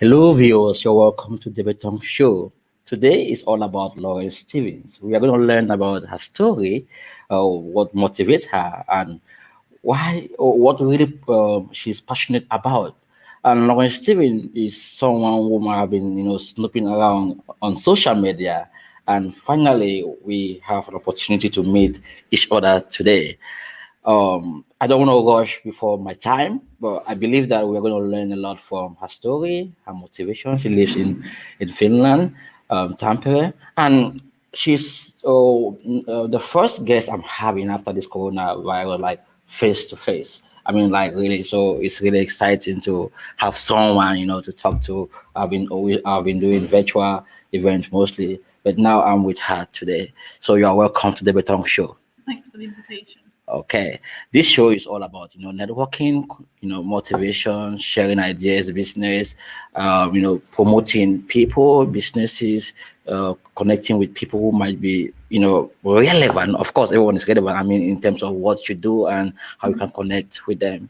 Hello, viewers. You're welcome to the Beton Show. Today is all about Lauren Stevens. We are going to learn about her story, what motivates her, and why, or what really she's passionate about. And Lauren Stevens is someone whom I have been, snooping around on social media. And finally, we have an opportunity to meet each other today. I don't want to rush before my time, but I believe that we're going to learn a lot from her story, her motivation. She lives in Finland, Tampere, and she's the first guest I'm having after this coronavirus, like face to face. I mean, like really. So it's really exciting to have someone, to talk to. I've been doing virtual events mostly, but now I'm with her today. So you are welcome to the Beton Show. Thanks for the invitation. Okay, this show is all about networking, motivation, sharing ideas, business, promoting people, businesses, connecting with people who might be relevant. Of course, everyone is relevant. I mean, in terms of what you do and how you can connect with them,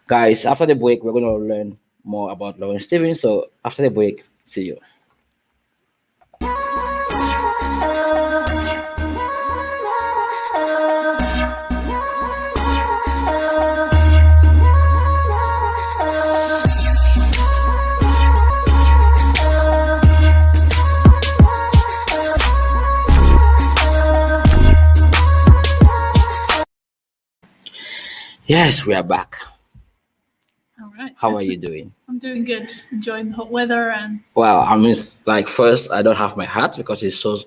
guys. After the break, we're going to learn more about Lauren Stevens. So after the break, see you. Yes, we are back. All right. How are you doing? I'm doing good. Enjoying the hot weather and Well, I mean, like first, I don't have my hat because it's so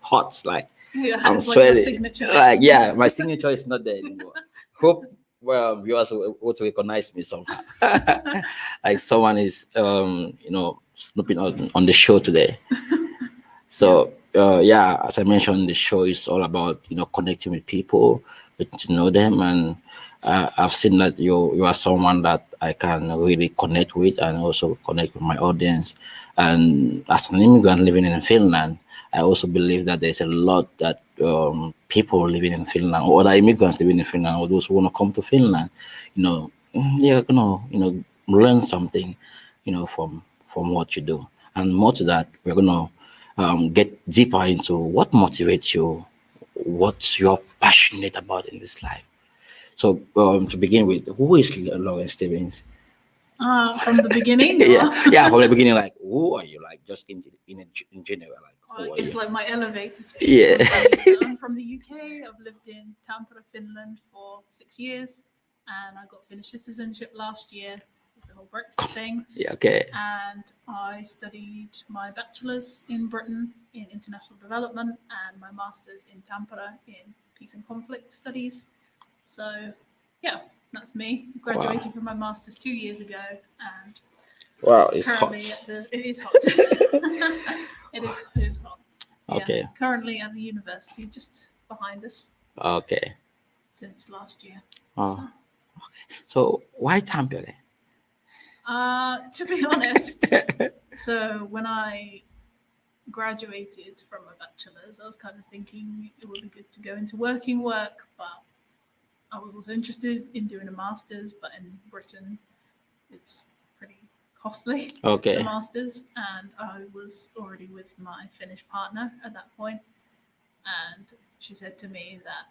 hot. Like your I'm hand's like your sweating. signature. Like yeah, my signature is not there anymore. Hope viewers will recognize me somehow. Like someone is snooping on the show today. So yeah, as I mentioned, the show is all about connecting with people, getting to know them, and I've seen that you are someone that I can really connect with, and also connect with my audience. And as an immigrant living in Finland, I also believe that there's a lot that people living in Finland, or other immigrants living in Finland, or those who want to come to Finland, they're gonna learn something, from what you do, and more to that, we're gonna get deeper into what motivates you, what you're passionate about in this life. So, to begin with, who is Lauren Stevens? From the beginning. yeah, from the beginning. Like, who are you? Like, just in general, like, who are It's you? like my elevator speech. Yeah. I'm from the UK. I've lived in Tampere, Finland for 6 years, and I got Finnish citizenship last year with the whole Brexit thing. Yeah. Okay. And I studied my bachelor's in Britain in international development and my master's in Tampere in peace and conflict studies. So, yeah, that's me. Graduated from my master's 2 years ago, and Wow, it's currently hot. it is hot. It is hot. Okay. Yeah, currently at the university, just behind us. Okay. Since last year. Oh. So why Tampere? To be honest, so when I graduated from my bachelor's, I was kind of thinking it would be good to go into working work, but I was also interested in doing a master's, but in Britain, it's pretty costly. Okay. The master's, and I was already with my Finnish partner at that point, and she said to me that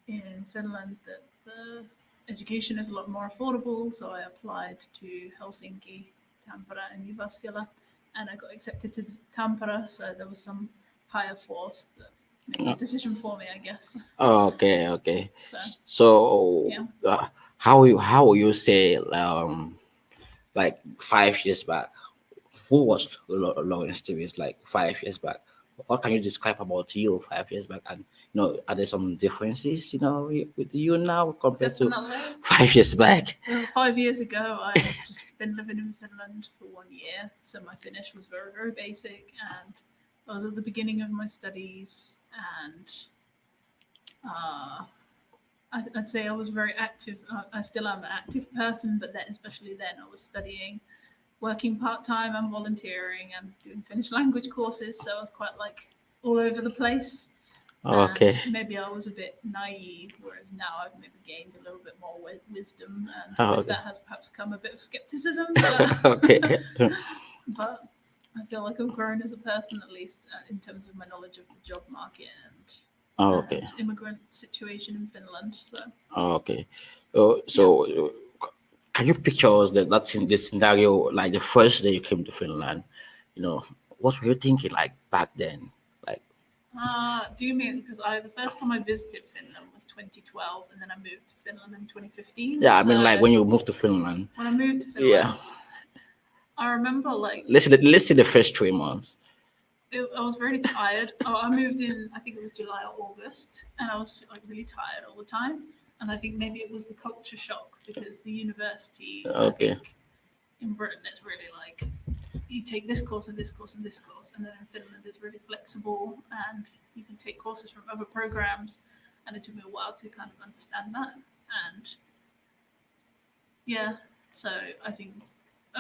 in Finland that the education is a lot more affordable, so I applied to Helsinki, Tampere, and Jyväskylä, and I got accepted to Tampere, so there was some higher force that made the decision for me, I guess. Okay. So yeah. How will you say like 5 years back? Who was Lauren Stevens like 5 years back? What can you describe about you 5 years back? And are there some differences with you now compared Definitely. to 5 years back? 5 years ago, I had just been living in Finland for 1 year, so my Finnish was very, very basic, and I was at the beginning of my studies, and I'd say I was very active. I still am an active person, but then, especially then, I was studying, working part-time and volunteering and doing Finnish language courses, so I was quite like all over the place. And Okay. maybe I was a bit naive, whereas now I've maybe gained a little bit more wisdom, and with Okay. that has perhaps come a bit of skepticism. But Okay. but I feel like I've grown as a person, at least in terms of my knowledge of the job market Okay. and immigrant situation in Finland. So Okay. So, yeah. can you picture us that's in this scenario, like the first day you came to Finland, you know, what were you thinking like back then? Like, Do you mean because I the first time I visited Finland was 2012, and then I moved to Finland in 2015. yeah, I mean, like So when you moved to Finland. when I moved to Yeah. Finland, I remember like Let's say the first 3 months. I was really tired. Oh, I moved in, I think it was July or August, and I was like really tired all the time. And I think maybe it was the culture shock because the university, I Okay. think in Britain, it's really like you take this course and this course and this course, and then in Finland, it's really flexible and you can take courses from other programs. And it took me a while to kind of understand that. And yeah, so I think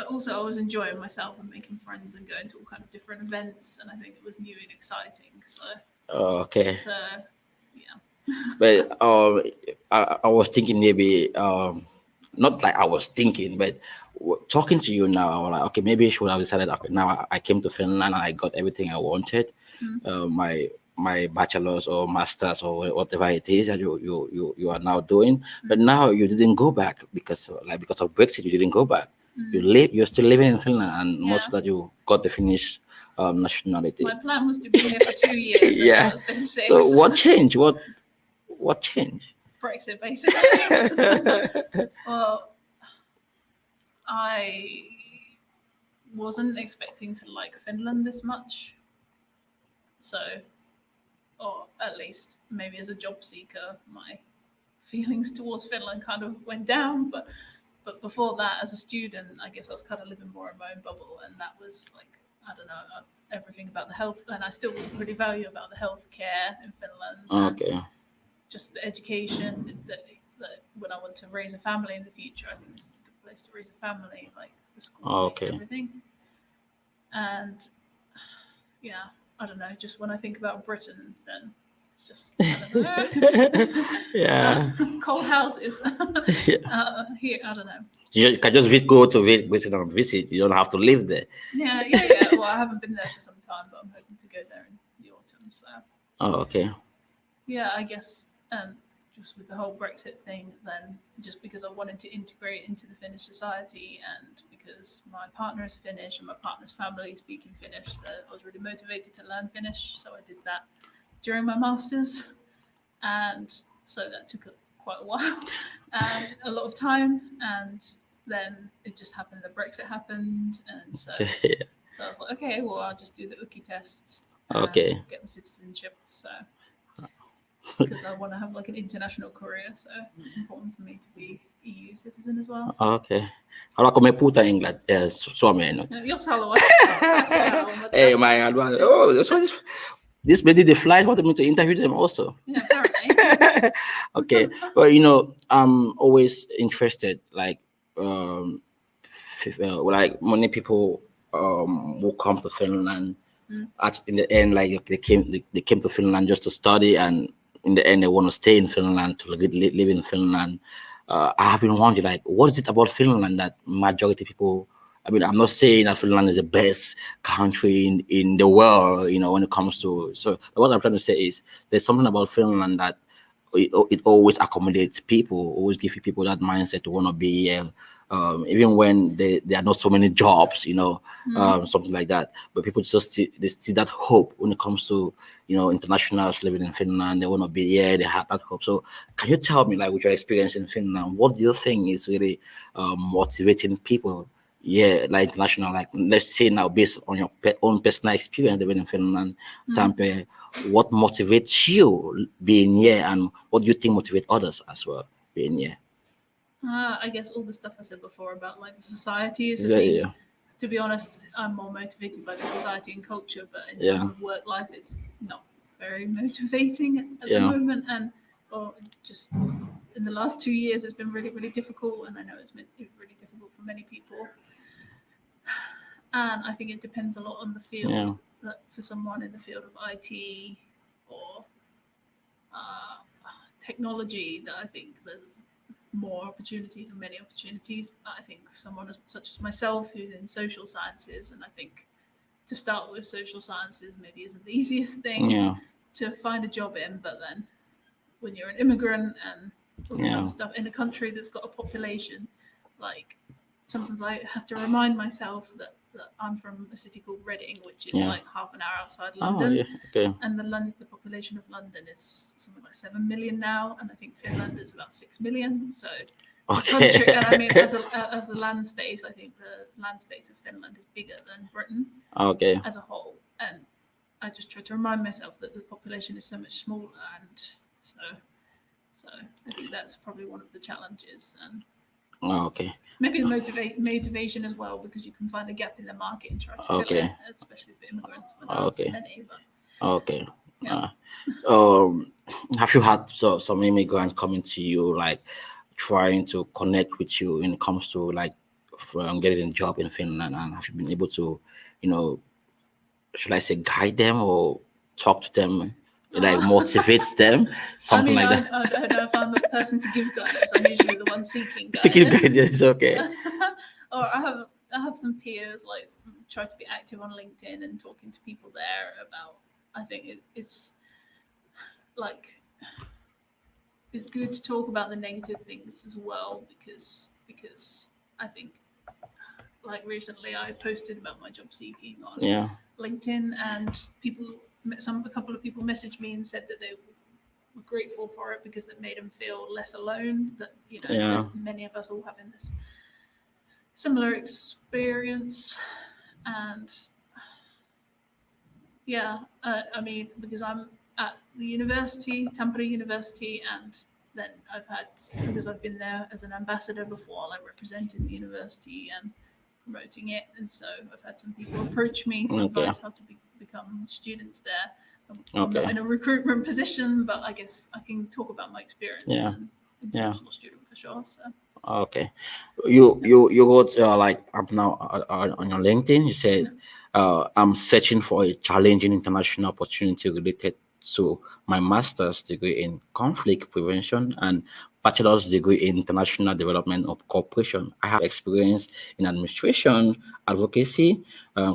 also I was enjoying myself and making friends and going to all kind of different events, and I think it was new and exciting. Okay. So yeah, But I was thinking maybe not like I was thinking, but talking to you now, I was like, okay, maybe I should have decided. Okay, now I came to Finland and I got everything I wanted, Mm. my bachelor's or master's or whatever it is that you are now doing. But Mm. now you didn't go back because of Brexit. You didn't go back. You're still living in Finland, and Yeah. most that you got the Finnish My nationality. plan was to be here for 2 years, and now Yeah. it's been So 6. what changed? What changed? Brexit, basically. Well, I wasn't expecting to like Finland this much, so or at least maybe as a job seeker, my feelings towards Finland kind of went down. But before that, as a student, I guess I was kind of living more in my own bubble, and that was like I don't know everything about the health, and I still really value about the healthcare in Finland and Okay. just the education that when I want to raise a family in the future, I think this is a good place to raise a family, like the schooling and Okay. everything. And yeah, I don't know. Just when I think about Britain, then it's just I don't know. Yeah. Cold houses Yeah. here. I don't know. You can just go to visit and visit. You don't have to live there. Yeah. Well, I haven't been there for some time, but I'm hoping to go there in the autumn. So Oh, okay. yeah, I guess, and just with the whole Brexit thing, then just because I wanted to integrate into the Finnish society, and because my partner is Finnish and my partner's family speaking Finnish, that I was really motivated to learn Finnish. So I did that during my masters, and so that took quite a while and a lot of time. And then it just happened that Brexit happened, and Okay. so I was like, okay, well, I'll just do the Uki test and Okay. get the citizenship. So because I want to have like an international career, so it's important for me to be EU citizen as well. Okay. Haluatko me puhuta suomea nyt? Jos haluat, pääsee haluamatta. Hey, my advice. Oh, that's what this lady, the flies wanted me to interview them also. Yeah, apparently. Okay. Well, I'm always interested, like, like many people who come to Finland in the end, like they came to Finland just to study, and in the end they want to stay in Finland to live in Finland. I have been wondering, like, what is it about Finland that majority people? I mean, I'm not saying that Finland is the best country in the world, when it comes to. So what I'm trying to say is there's something about Finland that it always accommodates people, always give people that mindset to want to be here, even when there are not so many jobs, something like that. But people just they see that hope when it comes to internationals living in Finland. They want to be here. They have that hope. So can you tell me, like, with your experience in Finland, what do you think is really motivating people? Yeah, like international, like let's say now, based on your own personal experience living in Finland, Tampere, what motivates you being here, and what do you think motivates others as well being here? I guess all the stuff I said before about like the societies Yeah, thing. yeah, To be honest, I'm more motivated by the society and culture, but in yeah, terms of work life, it's not very motivating at the yeah, moment. And or just in the last 2 years, it's been really, really difficult, and I know it's really difficult for many people. And I think it depends a lot on the field. yeah. That for someone in the field of IT or uh, technology that I think there's more opportunities and many opportunities. I think someone such as myself who's in social sciences, and I think to start with, social sciences maybe isn't the easiest thing Yeah. to find a job in, but then when you're an immigrant and all this Yeah. other stuff in a country that's got a population, like sometimes I have to remind myself that I'm from a city called Reading, which is Yeah. like half an hour outside Oh, London, yeah. Okay. and the population of London is something like 7 million now, and I think Finland is about 6 million. So the country, and I mean, Okay. as the land space, I think the land space of Finland is bigger than Britain Okay. as a whole, and I just try to remind myself that the population is so much smaller, and so so I think that's probably one of the challenges, and Okay. maybe the motivation as well, because you can find a gap in the market and try to fill it, Okay. especially for immigrants when there aren't so Okay. many. But Okay. yeah, Um, have you had some immigrants coming to you, like trying to connect with you when it comes to like from getting a job in Finland, and have you been able to, you know, should I say guide them or talk to them, like motivates them, I something mean, like I, that? I don't know if I'm a person to give guidance. I'm usually the one seeking Seeking guidance. guidance, okay. Or I have some peers like try to be active on LinkedIn and talking to people there about. I think it's like it's good to talk about the negative things as well, because I think like recently I posted about my job seeking on Yeah. LinkedIn, and a couple of people messaged me and said that they were grateful for it because it made them feel less alone. That Yeah. there's many of us all having this similar experience, and yeah, I mean, because I'm at the university, Tampere University, and then because I've been there as an ambassador before, like representing the university and promoting it, and so I've had some people approach me for Okay. advice how to become students there. I'm not Okay. in a recruitment position, but I guess I can talk about my experience as Yeah. an Yeah. international student for sure. So Okay. You wrote like up now on your LinkedIn. You said, yeah, "I'm searching for a challenging international opportunity related to my master's degree in conflict prevention and bachelor's degree in international development of cooperation. I have experience in administration, advocacy,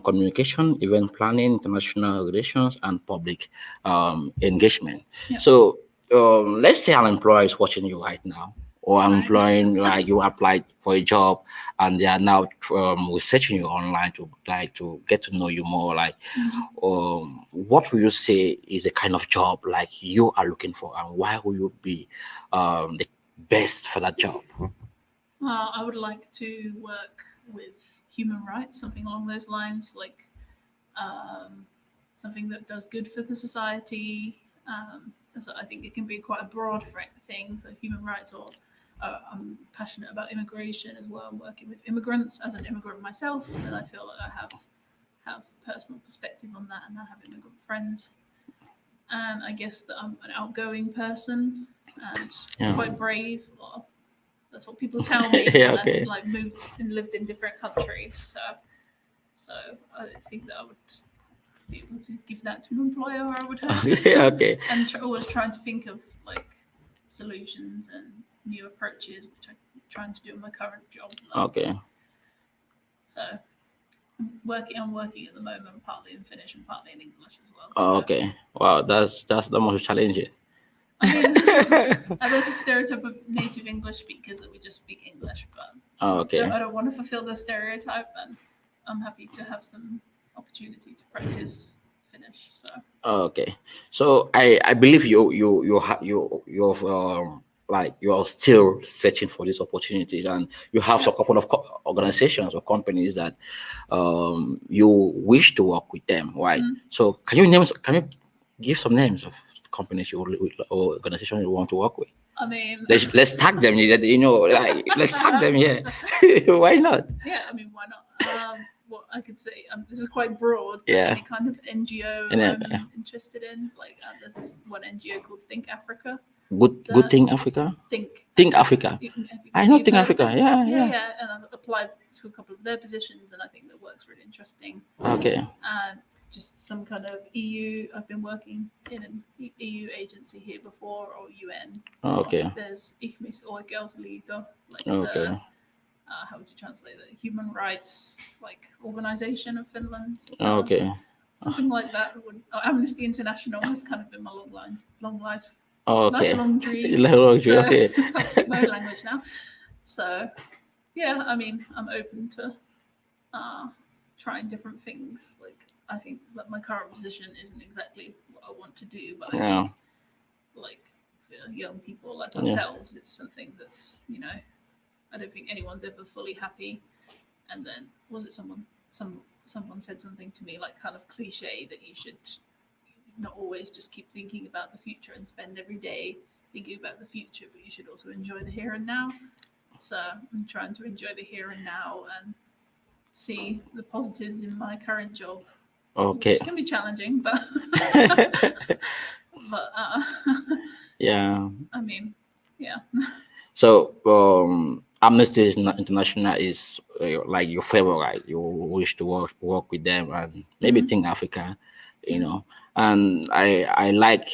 communication, event planning, international relations, and public engagement." yeah, So, let's say an employer is watching you right now, or I'm right. employing, like you applied for a job and they are now researching you online to like to get to know you more, like Mhm. what will you say is the kind of job like you are looking for, and why will you be the best for that job? I would like to work with human rights, something along those lines, like um, something that does good for the society. So I think it can be quite a broad thing. So human rights, or I'm passionate about immigration as well. Working with immigrants as an immigrant myself, that I feel like I have personal perspective on that, and I have immigrant friends. And I guess that I'm an outgoing person and Yeah. quite brave. Or that's what people tell me Yeah. when I've Okay. like moved and lived in different countries. So I think that I would be able to give that to an employer, I would hope. Okay. Okay. And always trying to think of like solutions and new approaches, which I'm trying to do in my current job. Okay. So I'm working at the moment, partly in Finnish and partly in English as well. So Okay. Wow, that's the most challenging. I mean, there's a stereotype of native English speakers that we just speak English, but Okay. I don't want to fulfill the stereotype, and I'm happy to have some opportunity to practice Finnish. So Okay, so I believe you've like you're still searching for these opportunities, and you have yeah. a couple of organizations or companies that you wish to work with them, right? Mm. So can you give some names of companies or organizations you want to work with? I mean, Let's tag them. Like let's tag them. Yeah, why not? yeah, I mean, why not? What I could say, this is quite broad, but Yeah, any kind of NGO and I'm interested in. Like, there's this one NGO called Think Africa. good That thing Africa. Think Think Africa. I know you've Think heard of Africa. it? Yeah, Yeah, yeah. yeah. And I've applied to a couple of their positions, and I think their work's really interesting. Okay. And just some kind of EU. I've been working in an EU agency here before, or UN. Or Okay. there's Ihmisoikeusliitto, like the Okay. how would you translate that? Human rights like organization of Finland. Okay. Something like that. Amnesty International has kind of been my long life, Okay. lifelong dream. Luxury, So okay. I can't speak my own language now. So yeah, I mean, I'm open to uh, trying different things. Like I think that my current position isn't exactly what I want to do, but I Yeah. think like for young people like Yeah. ourselves, it's something that's I don't think anyone's ever fully happy. And then was it someone said something to me like kind of cliche that you should not always just keep thinking about the future and spend every day thinking about the future, but you should also enjoy the here and now. So I'm trying to enjoy the here and now and see the positives in my current job, Okay. which can be challenging, but but Yeah. I mean, yeah. So, Amnesty International is like your favorite. You wish to work with them and maybe Mhm. think Africa, you know. And I like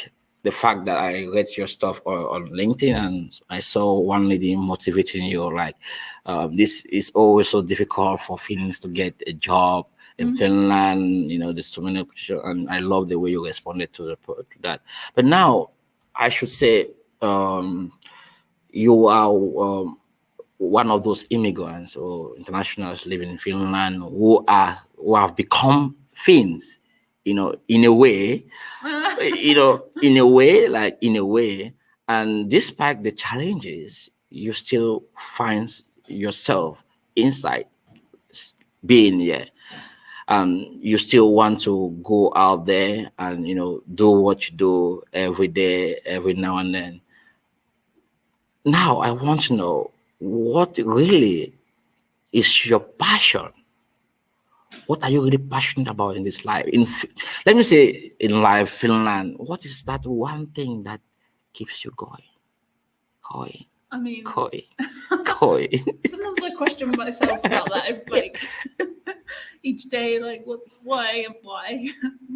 the fact that I read your stuff on LinkedIn and I saw one lady motivating you like, this is always so difficult for Finns to get a job in Mhm. Finland. You know, there's so many opportunities, and I love the way you responded to that. But now, I should say. You are one of those immigrants or internationals living in Finland who have become Finns, in a way, in a way, and despite the challenges, you still find yourself inside being here. You still want to go out there and do what you do every day, every now and then. Now I want to know what really is your passion. What are you really passionate about in this life? Let me say in life, Finland. What is that one thing that keeps you going, going, I mean, going, going? sometimes I question myself about that. Like each day, like why,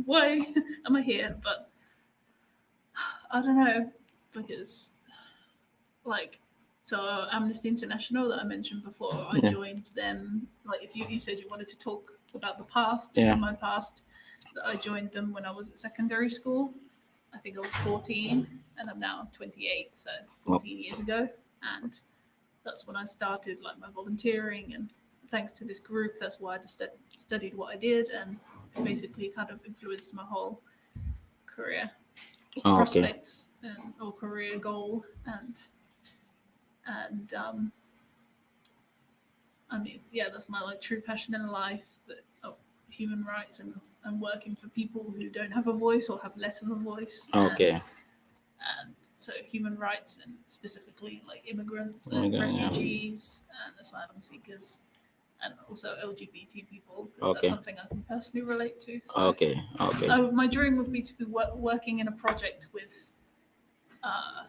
why am I here? But I don't know because like so Amnesty International that I mentioned before, I Yeah, joined them. Like if you said you wanted to talk about the past yeah. in my past, that I joined them when I was at secondary school. I think I was 14, and I'm now 28, so Well, 14 years ago, and that's when I started like my volunteering. And thanks to this group, that's why I just studied what I did, and it basically kind of influenced my whole career oh, okay, prospects and or career goal. And I mean, yeah, that's my like true passion in life. That human rights and working for people who don't have a voice or have less of a voice, okay. and so human rights and specifically like immigrants and Okay, yeah. refugees and asylum seekers and also LGBT people because that's Okay, something I can personally relate to. So okay, okay, my dream would be to be working in a project with uh,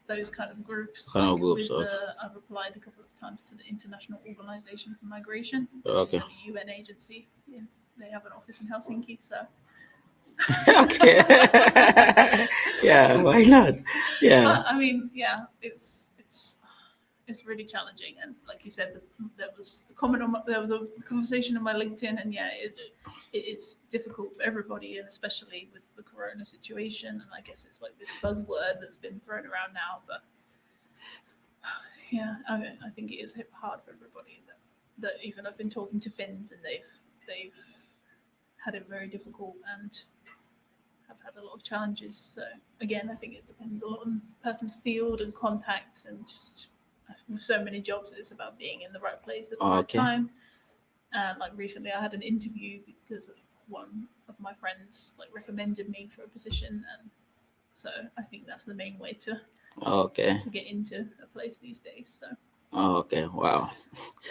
those kind of groups. kind of Like groups. with Okay, I've applied a couple of times to the International Organization for Migration, which is okay. a UN agency. They have an office in Helsinki, so Okay. Yeah, why not? Yeah. but I mean, yeah, it's really challenging. And like you said, there was a comment on there was a conversation on my LinkedIn, and yeah, it's difficult for everybody, and especially with the Corona situation. And I guess it's like this buzzword that's been thrown around now, but yeah, I think it is hard for everybody. That even I've been talking to Finns, and they've had it very difficult and have had a lot of challenges. So again, I think it depends a lot on the person's field and contacts, and just with so many jobs, it's about being in the right place at the right Okay. time. And like recently, I had an interview because one of my friends like recommended me for a position, and so I think that's the main way Okay. to get into a place these days. So Okay. Wow.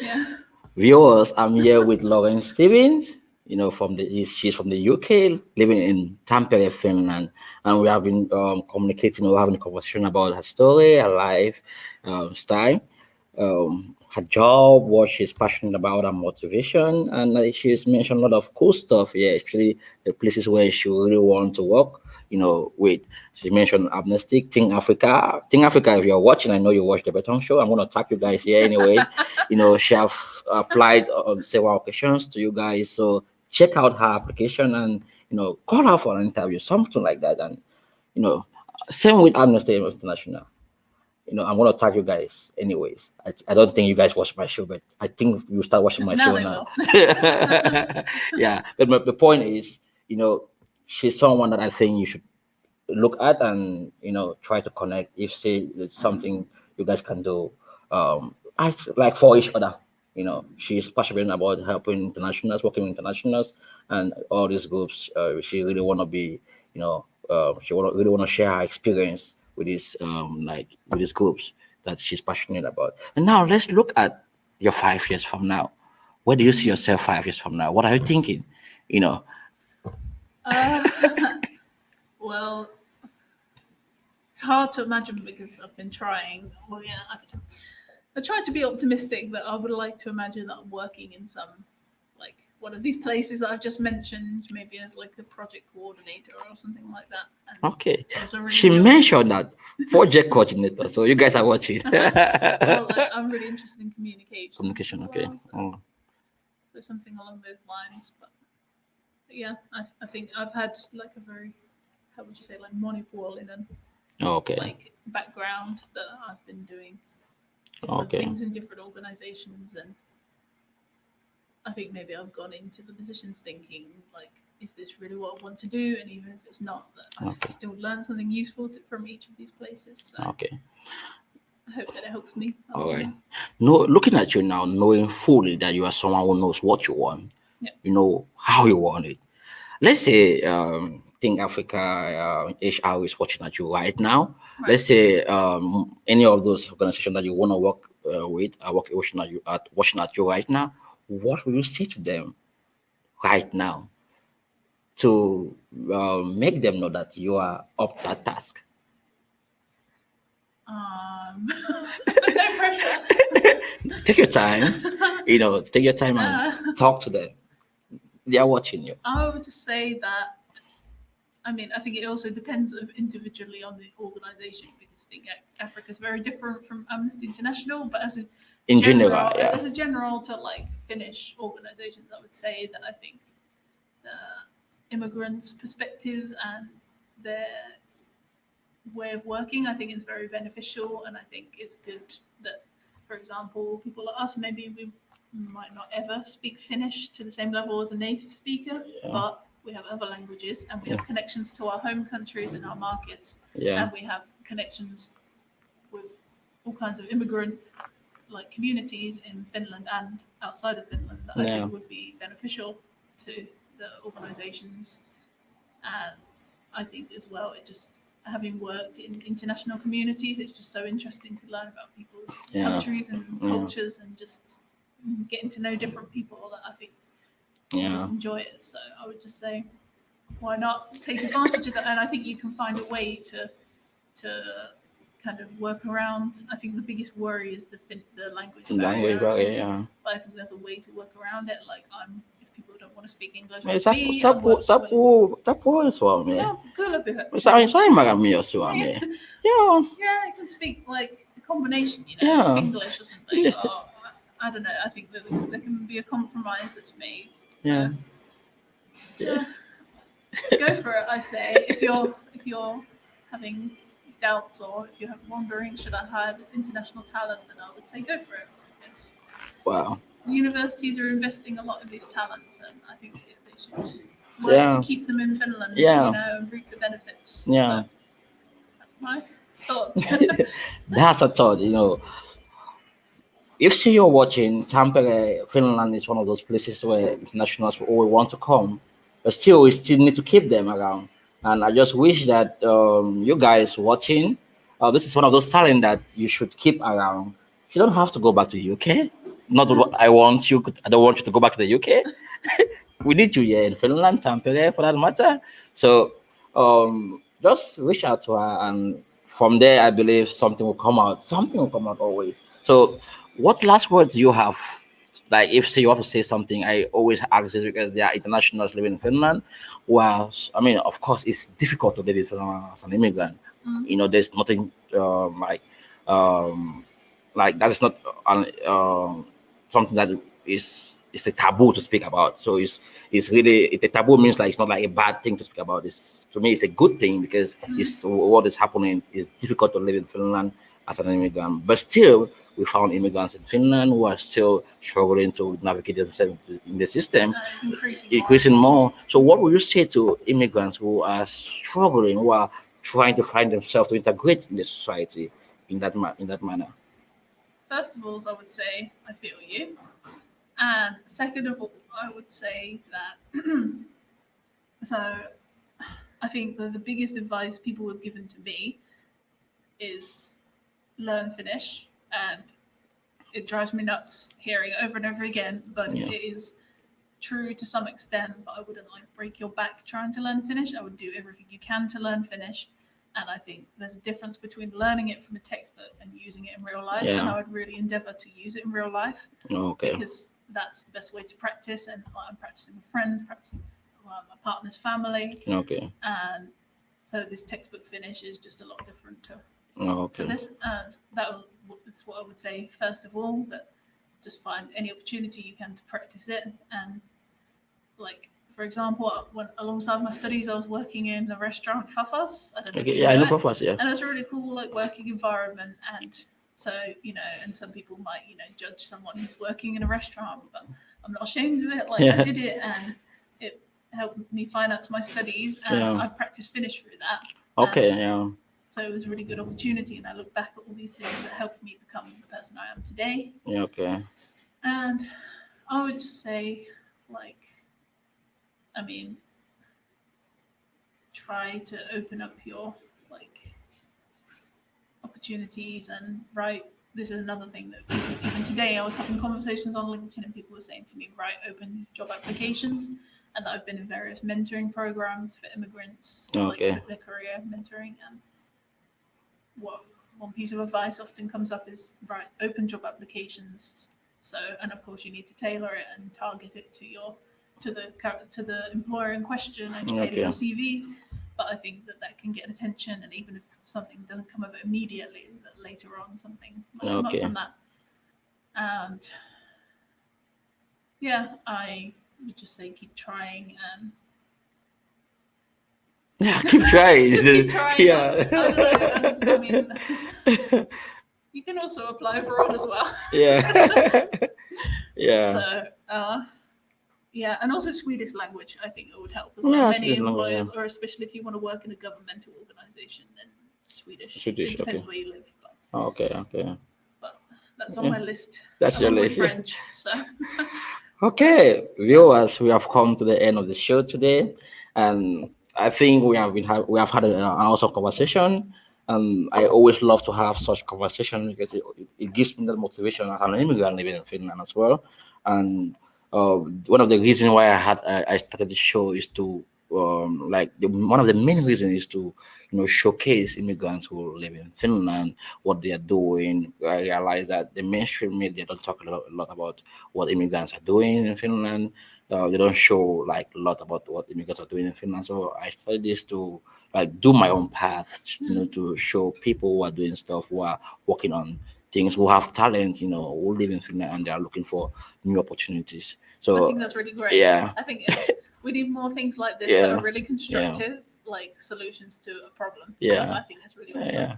yeah. Viewers, I'm here with Lauren Stevens. She's from the UK, living in Tampere, Finland, and we have been communicating. We're having a conversation about her story, her life, style. her job, what she's passionate about, her motivation, and she's mentioned a lot of cool stuff. Yeah, especially the places where she really want to work. With she mentioned Amnesty, Think Africa, Think Africa. If you're watching, I know you watch the Beton Show. I'm gonna tag you guys here, anyways. She have applied on several occasions to you guys, so check out her application and call her for an interview, something like that. And you know, same with Amnesty International. I'm gonna tag you guys anyways. I don't think you guys watch my show, but I think you start watching my Now show they now. will. Yeah, but the point is, she's someone that I think you should look at and try to connect if say there's something you guys can do like for each other. She's passionate about helping internationals, working with internationals, and all these groups. She really want to be, she really want to share her experience with these like with these groups that she's passionate about. And now let's look at your 5 years from now. Where do you see yourself 5 years from now? What are you thinking? you know Uh, well, it's hard to imagine because I've been trying. Well, yeah, I try to be optimistic, but I would like to imagine that I'm working in some, like one of these places that I've just mentioned, maybe as like a project coordinator or something like that. And Okay. also really She enjoy. mentioned that project coordinator. So you guys are watching. Well, I'm really interested in communication. Communication, as okay. well, so something along those lines. But yeah, I think I've had like a very, how would you say, like monopole in an Okay. like background that I've been doing different Okay. things in different organizations, and I think maybe I've gone into the positions thinking like, is this really what I want to do? And even if it's not, that I've Okay. still learned something useful from each of these places. So Okay. I hope that it helps me. All right. No, looking at you now, knowing fully that you are someone who knows what you want, Yeah. you know how you want it. Let's say, Think Africa HR is watching at you right now. Right. Let's say any of those organizations that you want to work with are watching at you right now. What will you say to them right now to make them know that you are up to that task? No pressure. Take your time, take your time and talk to them. They are watching you. I would just say that, I mean, I think it also depends individually on the organisation, because I think Africa is very different from Amnesty International. But as a In general, yeah. as a general to like Finnish organisations, I would say that I think the immigrants' perspectives and their way of working, I think is very beneficial, and I think it's good that, for example, people like us, maybe we might not ever speak Finnish to the same level as a native speaker, Yeah. but we have other languages and we have connections to our home countries and our markets, Yeah. and we have connections with all kinds of immigrant like communities in Finland and outside of Finland that I Yeah. think would be beneficial to the organisations. And I think as well, it just, having worked in international communities, it's just so interesting to learn about people's Yeah. countries and cultures, and just getting to know different people, that I think I just enjoy it. So I would just say, why not take advantage of that? And I think you can find a way to kind of work around. I think the biggest worry is the language barrier. Language barrier, yeah. But I think there's a way to work around it. Like, if people don't want to speak English, May with sa me, sa I'll po work sa with- po tapo swami. Yeah, kyllä pyhä. Sa marami swami. Yeah. Yeah, I can speak like a combination, of Yeah. English or something. Yeah. Or, I don't know. I think that there can be a compromise that's made. So, Yeah. so go for it. I say, if you're having doubts, or if you're wondering, should I hire this international talent, then I would say go for it. Because Wow. universities are investing a lot in these talents, and I think they should work Yeah. to keep them in Finland. Yeah. And reap the benefits. Yeah. So, that's my thoughts. That's a thought, If you're watching, Tampere, Finland is one of those places where internationals will always want to come, but still, we still need to keep them around. And I just wish that you guys watching, this is one of those talent that you should keep around. You don't have to go back to the UK. Not what I want you. I don't want you to go back to the UK. We need you here in Finland, Tampere, for that matter. So just reach out to her, and from there, I believe something will come out. Something will come out always. So, what last words you have? Like, if say you have to say something, I always ask this because there are internationals living in Finland. Well, I mean, of course, it's difficult to live in Finland as an immigrant. Mm. There's nothing um, like that is not something that is it's a taboo to speak about. So it's really a taboo means like it's not like a bad thing to speak about. It's to me it's a good thing because Mm. it's what is happening is difficult to live in Finland as an immigrant, but still we found immigrants in Finland who are still struggling to navigate themselves in the system, And it's increasing more. increasing more. So, what would you say to immigrants who are struggling, who are trying to find themselves to integrate in the society in that manner? First of all, I would say I feel you. And second of all, I would say that so I think the biggest advice people have given to me is learn Finnish. And it drives me nuts hearing it over and over again, but Yeah. it is true to some extent. But I wouldn't like break your back trying to learn Finnish. I would do everything you can to learn Finnish. And I think there's a difference between learning it from a textbook and using it in real life. Yeah. And I would really endeavor to use it in real life Okay. because that's the best way to practice. And I'm practicing with friends, practicing with my partner's family. Okay. And so this textbook Finnish is just a lot different to Okay. so this that's what I would say first of all. That just find any opportunity you can to practice it. And like for example, when alongside my studies, I was working in the restaurant Fafas. I don't know if Okay. you Yeah, I know know it. for us. Yeah. And it was a really cool like working environment. And so and some people might judge someone who's working in a restaurant, but I'm not ashamed of it. Like Yeah. I did it, and it helped me finance my studies, and Yeah. I practiced Finnish through that. Okay. And Yeah. so it was a really good opportunity, and I look back at all these things that helped me become the person I am today. Yeah. Okay. And I would just say, like, I mean, try to open up your like opportunities and write. This is another thing that even today I was having conversations on LinkedIn, and people were saying to me, write open job applications. And that I've been in various mentoring programs for immigrants, Okay. like for their career mentoring. And what one piece of advice often comes up is write open job applications. So, and of course, you need to tailor it and target it to the employer in question, and tailor Okay. your CV. But I think that can get attention, and even if something doesn't come of it immediately, that later on something might come up Okay. from that. And yeah, I would just say keep trying and Yeah. Keep trying. just keep trying. Yeah. I don't know. And, I mean, you can also apply abroad as well. Yeah. Yeah. So, yeah, and also Swedish language, I think it would help as well. Yeah. Many Swedish language, employers, yeah. or especially if you want to work in a governmental organization, then Swedish. Swedish, It depends okay. where you live, Okay. Okay. but that's on Yeah. my list That's your along with list. Yeah. French. So, Okay, viewers, we have come to the end of the show today, and I think we have had an awesome conversation. And I always love to have such conversation because it gives me the motivation as an immigrant living in Finland as well. And one of the reasons why I started the show is to one of the main reasons is to showcase immigrants who live in Finland, what they are doing. I realize that the mainstream media don't talk a lot about what immigrants are doing in Finland. They don't show like a lot about what immigrants are doing in Finland. So I started this to like do my own path, to show people who are doing stuff, who are working on things, who have talent, who live in Finland and they are looking for new opportunities. I So think that's really great. yeah, I think we need more things like this that yeah, are really constructive, like solutions to a problem. yeah, I think that's really awesome. yeah.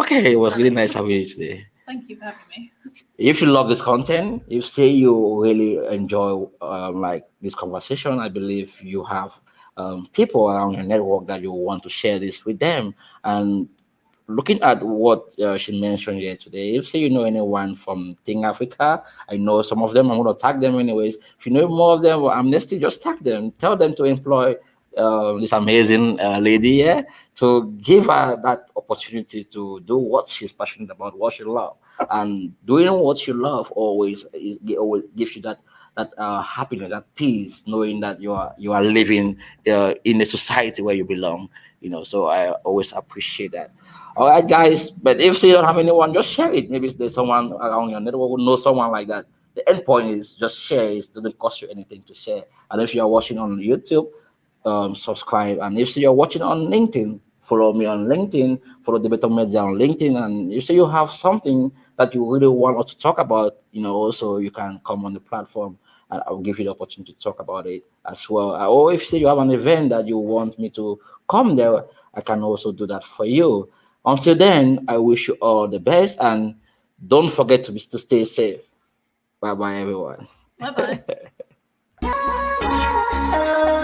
Okay, it was really nice having you today. Thank you for having me. If you love this content, if say you really enjoy like this conversation, I believe you have people around your network that you want to share this with them. And looking at what she mentioned here today, if say you know anyone from Thing Africa, I know some of them. I'm going to tag them anyways. If you know more of them, or Amnesty, just tag them. Tell them to employ this amazing lady here to give her that opportunity to do what she's passionate about, what she loves, and doing what you love always gives you that happiness, that peace, knowing that you are living in a society where you belong. So I always appreciate that. All right, guys. But if you don't have anyone, just share it. Maybe there's someone around your network who knows someone like that. The end point is just share. It doesn't cost you anything to share. And if you are watching on YouTube, subscribe. And if you're watching on LinkedIn, follow me on LinkedIn. Follow the Better Media on LinkedIn. And if you have something that you really want us to talk about, also you can come on the platform and I'll give you the opportunity to talk about it as well. Or if you have an event that you want me to come there, I can also do that for you. Until then, I wish you all the best and don't forget to stay safe. Bye bye, everyone. Bye bye.